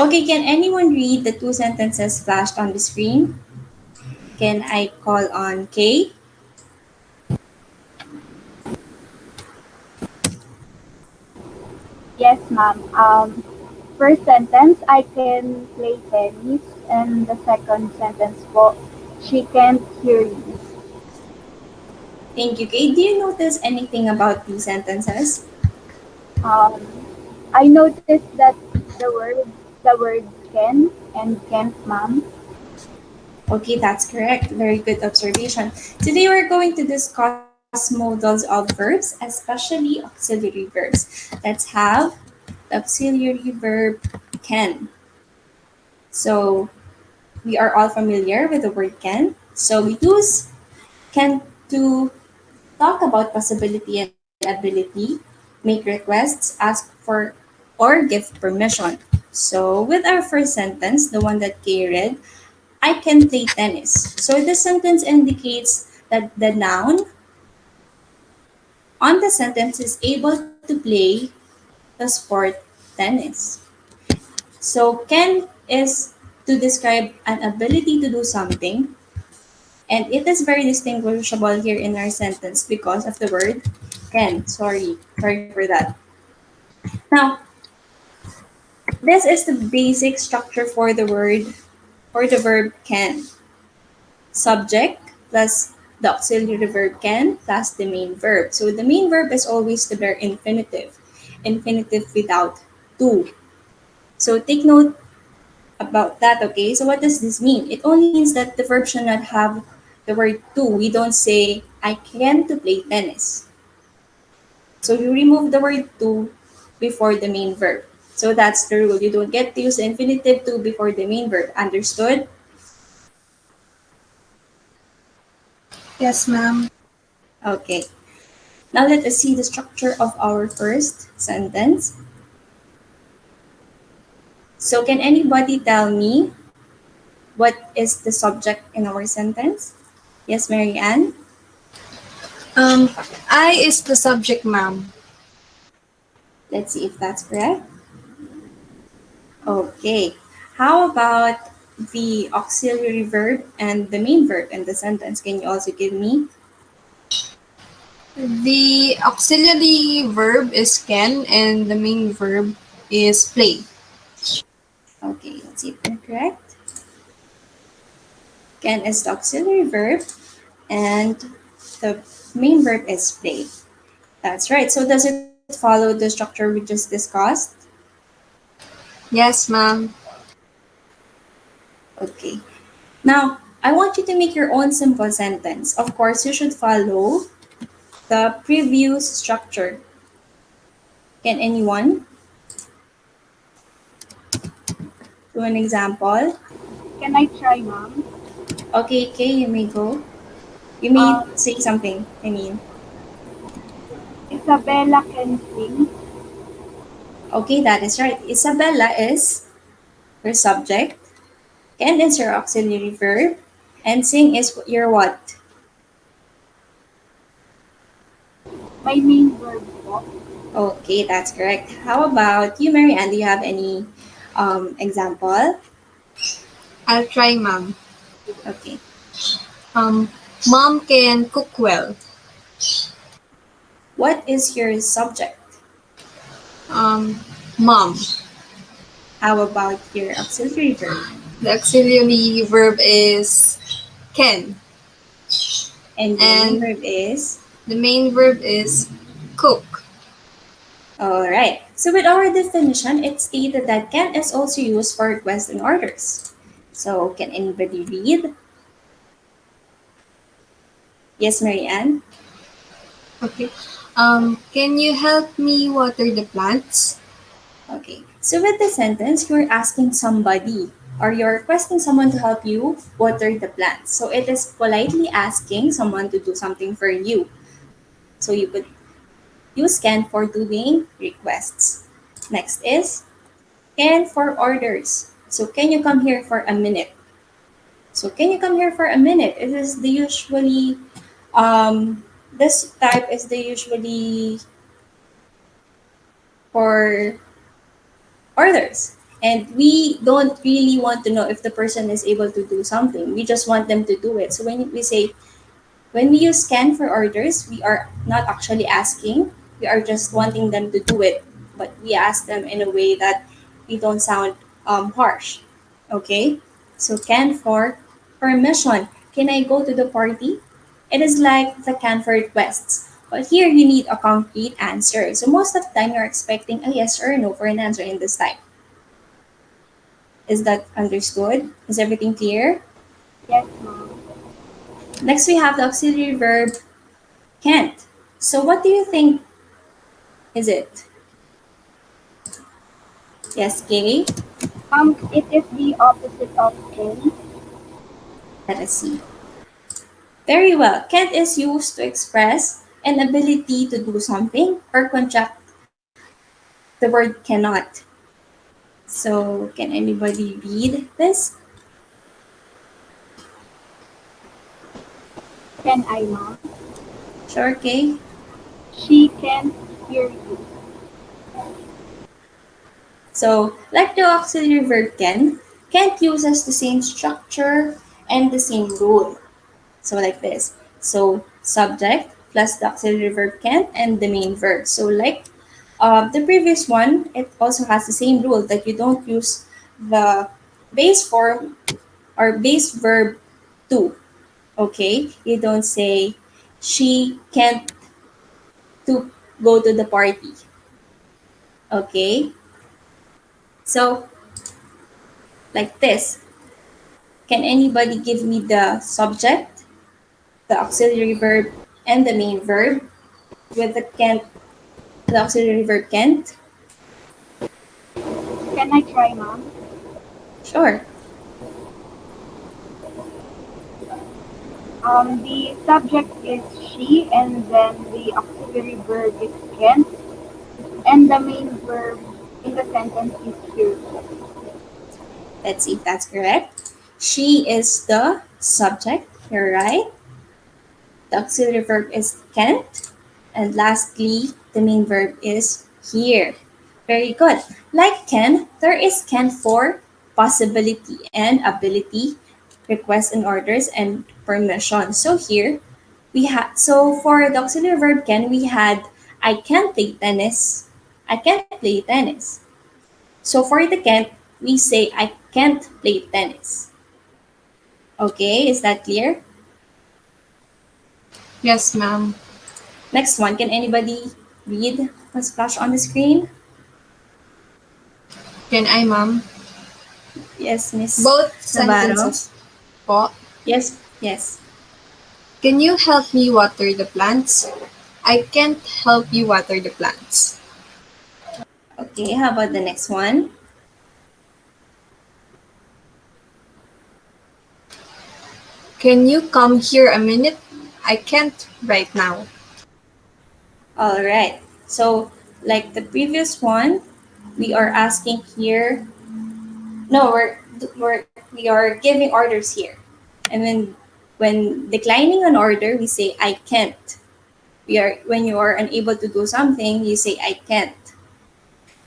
Okay, can anyone read the two sentences flashed on the screen? Can I call on Kay? Yes, ma'am. First sentence, I can play tennis. And the second sentence po, she can't hear you. Thank you, Kay. Do you notice anything about these sentences? Um, I noticed that the word can and can't, ma'am. Okay, that's correct. Very good observation. Today we're going to discuss modals of verbs, especially auxiliary verbs. Let's have the auxiliary verb can. So we are all familiar with the word can. So we use can to talk about possibility and ability, make requests, ask for, or give permission. So with our first sentence, the one that Kay read, I can play tennis. So this sentence indicates that the noun on the sentence is able to play the sport tennis. So can is to describe an ability to do something, and it is very distinguishable here in our sentence because of the word can. Sorry for that. Now, this is the basic structure for the verb can. Subject plus the auxiliary verb can plus the main verb. So the main verb is always the bare infinitive without to. So take note about that, okay? So what does this mean? It only means that the verb should not have the word to. We don't say, I can to play tennis. So you remove the word to before the main verb. So that's the rule. You don't get to use the infinitive to before the main verb. Understood? Yes, ma'am. Okay. Now let us see the structure of our first sentence. So can anybody tell me what is the subject in our sentence? Yes, Mary Ann? Um, I is the subject, ma'am. Let's see if that's correct. Okay. How about the auxiliary verb and the main verb in the sentence? Can you also give me? The auxiliary verb is can and the main verb is play. Okay, let's see if they're correct. Can is the auxiliary verb and the main verb is play. That's right. So does it follow the structure we just discussed? Yes, ma'am. Okay. Now, I want you to make your own simple sentence. Of course, you should follow the previous structure. Can anyone do an example? Can I try, ma'am? Okay, Kay, you may go. You may Um, say something. I mean, Isabella can sing. okay, that is right. Isabella is your subject. Can is your auxiliary verb. And sing is your what? My main verb po. Okay, that's correct. How about you, Marianne? Do you have any example? I'll try, ma'am. Okay. Um, Mom can cook well. What is your subject? Um, Mom. How about your auxiliary verb? The auxiliary verb is can, And your main and verb is? the main verb is cook. Alright. So with our definition, it stated that can is also used for requests and orders. So can anybody read? Yes, Marianne? Okay. Can you help me water the plants? Okay. So with the sentence, you're asking somebody or you're requesting someone to help you water the plants. So it is politely asking someone to do something for you. So you could use can for doing requests. Next is can for orders. So can you come here for a minute? So can you come here for a minute? It is the usually this type is the usually for orders. And we don't really want to know if the person is able to do something. We just want them to do it. So when we say, when we use can for orders, we are not actually asking. We are just wanting them to do it. But we ask them in a way that we don't sound harsh. Okay? So can for permission. Can I go to the party? It is like the can for requests. But here you need a concrete answer. So most of the time you're expecting a yes or a no for an answer in this type. Is that understood? Is everything clear? Yes, ma'am. Next, we have the auxiliary verb can't. So, what do you think is it? Yes, Kay? It is the opposite of can. Let us see. Very well. Can't is used to express an ability to do something or contract the word cannot. So, can anybody read this? Can I, ma'am? Sure, Kay? She can hear you. So, like the auxiliary verb can't uses the same structure and the same rule. So like this. So subject plus the auxiliary verb can and the main verb. So like the previous one, it also has the same rule that you don't use the base form or base verb to. Okay? You don't say she can't to go to the party. Okay? So like this. Can anybody give me the subject, the auxiliary verb, and the main verb with the can't, the auxiliary verb can't? Can I try, ma'am? Sure. The subject is she, and then the auxiliary verb is can, and the main verb in the sentence is here. Let's see if that's correct. She is the subject. You're right. The auxiliary verb is can't. And lastly, the main verb is here. Very good. Like can, there is can for possibility and ability, requests and orders, and permission. So here, we had, so for the auxiliary verb can, we had I can play tennis. I can't play tennis. So for the can't, we say I can't play tennis. Okay, is that clear? Yes, ma'am. Next one, can anybody read what's flashed on the screen? Can I, ma'am? Yes, Miss Both Navarro. sentences po. Yes, yes. Can you help me water the plants? I can't help you water the plants. Okay, how about the next one? Can you come here a minute? I can't right now. All right. So, like the previous one, we are asking here. No, we are giving orders here, and when declining an order, we say I can't. We are when you are unable to do something, you say I can't.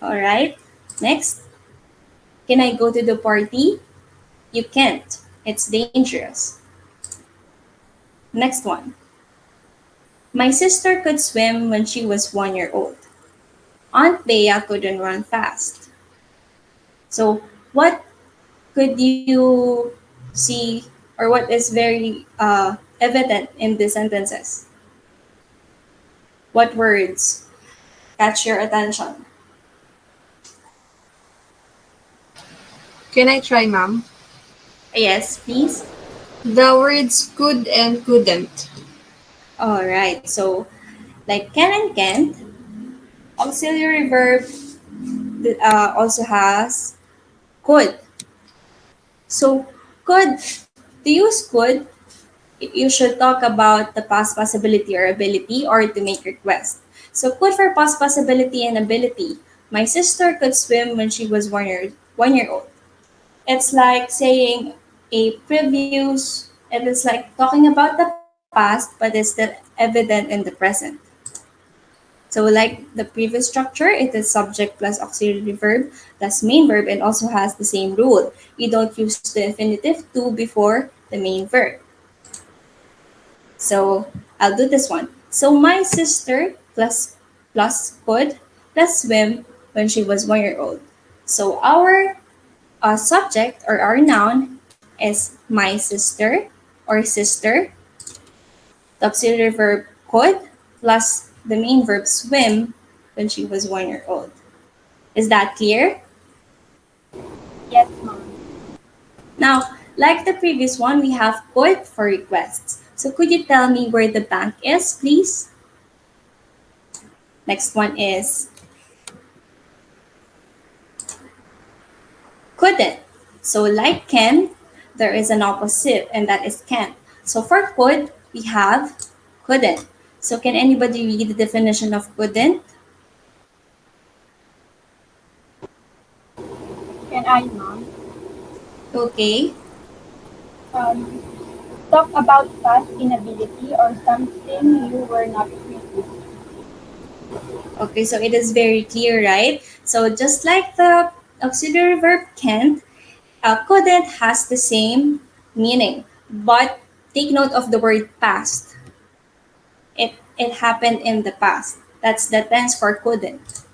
All right. Next, can I go to the party? You can't. It's dangerous. Next one. My sister could swim when she was 1 year old. Aunt Bea couldn't run fast. So, what could you see or what is very evident in these sentences? What words catch your attention? Can I try, ma'am? Yes, please. The words could and couldn't. All right. So, like can and can't, auxiliary verb also has could. So, could, to use could, you should talk about the past possibility or ability or to make request. So, could for past possibility and ability. My sister could swim when she was 1 year old. It's like saying a previous, it is like talking about the past, but it's still evident in the present. So like the previous structure, it is subject plus auxiliary verb plus main verb and also has the same rule. We don't use the infinitive to before the main verb. So I'll do this one. So my sister plus could plus swim when she was 1 year old. So our subject or our noun is my sister or sister. The auxiliary verb could plus the main verb swim when she was 1 year old. Is that clear? Yes, ma'am. Now, like the previous one, we have could for requests. So could you tell me where the bank is, please? Next one is couldn't. So like can, there is an opposite and that is can't. So for could, we have couldn't. So can anybody read the definition of couldn't? Can I, ma'am? Okay. Um, Talk about past inability or something you were not free to. Okay, so it is very clear, right? So just like the auxiliary verb can't, couldn't has the same meaning, but take note of the word past. It happened in the past. That's the tense for couldn't.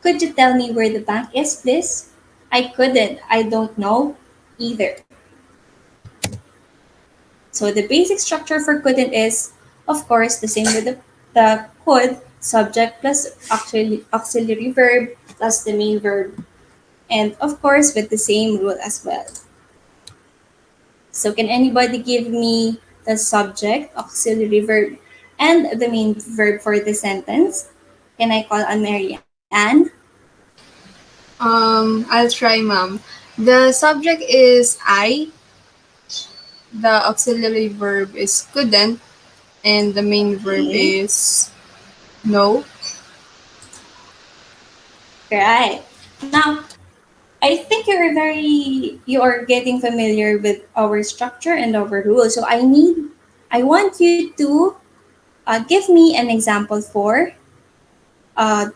Could you tell me where the bank is, please? I couldn't. I don't know either. So the basic structure for couldn't is, of course, the same with the could, subject plus auxiliary verb plus the main verb. And of course, with the same rule as well. So can anybody give me the subject, auxiliary verb, and the main verb for the sentence? Can I call on Marianne? I'll try, ma'am. The subject is I, the auxiliary verb is couldn't, and the main verb Okay. is no. Right. Now, I think you are getting familiar with our structure and our rules. So I want you to give me an example uh,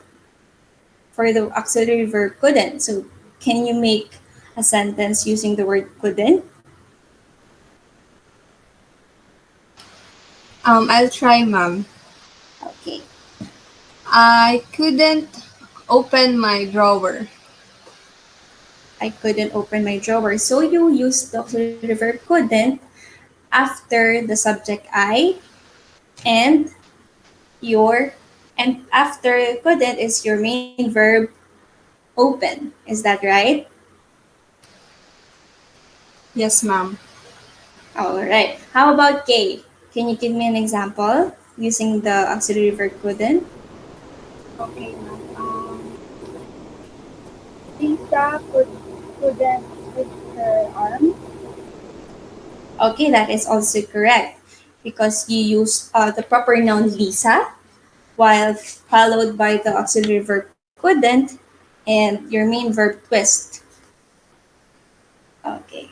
for the auxiliary verb couldn't. So can you make a sentence using the word couldn't? I'll try, ma'am. Okay. I couldn't open my drawer. I couldn't open my drawer. So you use the auxiliary verb couldn't after the subject I and your and after couldn't is your main verb open. Is that right? Yes, ma'am. All right. How about K? Can you give me an example using the auxiliary verb couldn't? Okay, ma'am. Lisa couldn't switch her arm. Okay, that is also correct because you use the proper noun Lisa while followed by the auxiliary verb couldn't and your main verb twist. Okay.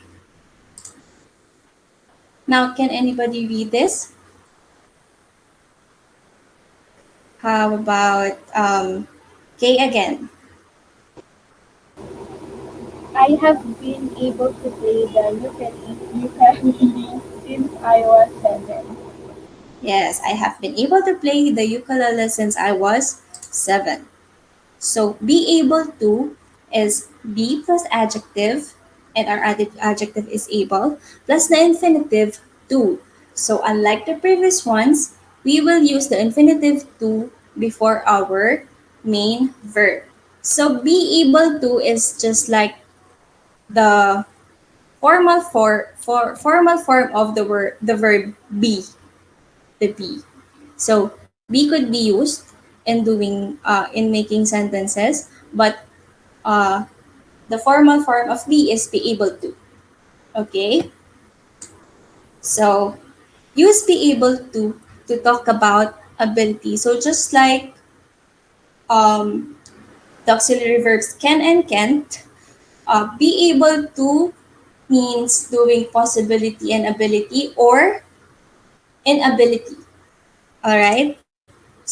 Now, can anybody read this? How about K again? I have been able to play the ukulele since I was 7. Yes, I have been able to play the ukulele since I was 7. So be able to is be plus adjective, and our adjective is able, plus the infinitive to. So unlike the previous ones, we will use the infinitive to before our main verb. So be able to is just like the formal form of the verb be, the be. So be could be used in making sentences, but uh, the formal form of be is be able to. Okay, so use be able to talk about ability. So just like um, the auxiliary verbs can and can't, be able to means doing possibility and ability or inability. All right.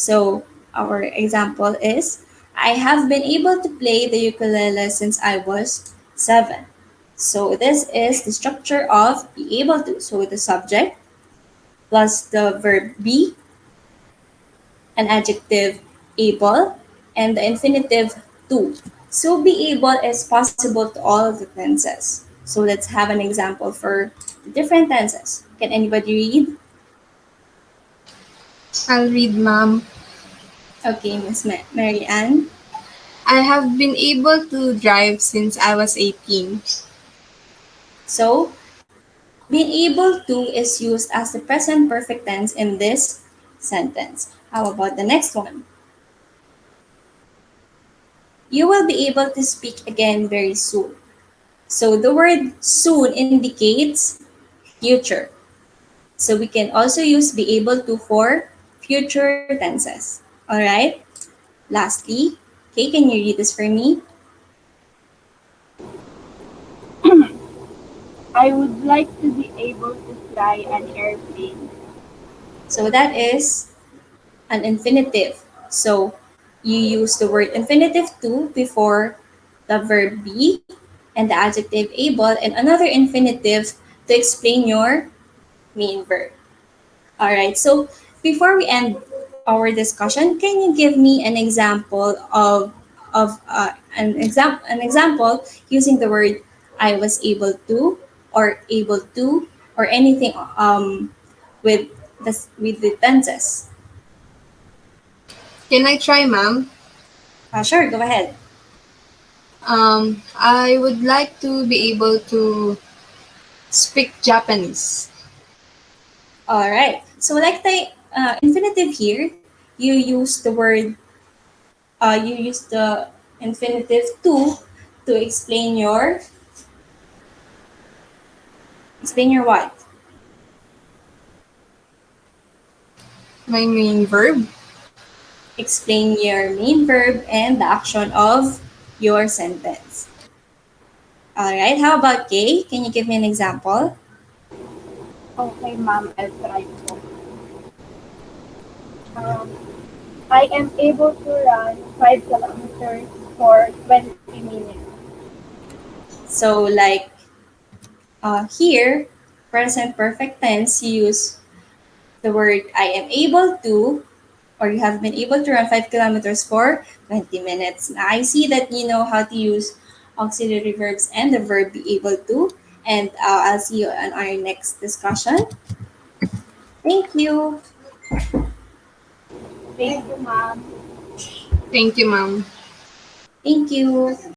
So our example is, I have been able to play the ukulele since I was 7. So this is the structure of be able to. So the subject plus the verb be, an adjective able, and the infinitive to. So be able is possible to all of the tenses. So let's have an example for the different tenses. Can anybody read? I'll read, ma'am. Okay, Miss Mary Ann. I have been able to drive since I was 18. So being able to is used as the present perfect tense in this sentence. How about the next one? You will be able to speak again very soon. So the word soon indicates future. So we can also use be able to for future tenses. All right? Lastly, okay, can you read this for me? I would like to be able to fly an airplane. So that is an infinitive. So you use the word infinitive to before the verb be and the adjective able and another infinitive to explain your main verb. All right. So before we end our discussion, can you give me an example of an example using the word I was able to or able to or anything with with the tenses? Can I try, ma'am? Sure, go ahead. I would like to be able to speak Japanese. All right. So like the infinitive here, you use the infinitive to explain your what? My main verb. Explain your main verb and the action of your sentence. All right. How about Kay? Can you give me an example? Okay, ma'am, I'll try po. Um, I am able to run 5 kilometers for 20 minutes. So like here, present perfect tense, you use the word I am able to, or you have been able to run 5 kilometers for 20 minutes. Now, I see that you know how to use auxiliary verbs and the verb be able to. And I'll see you on our next discussion. Thank you. Thank you, ma'am. Thank you, ma'am. Thank you.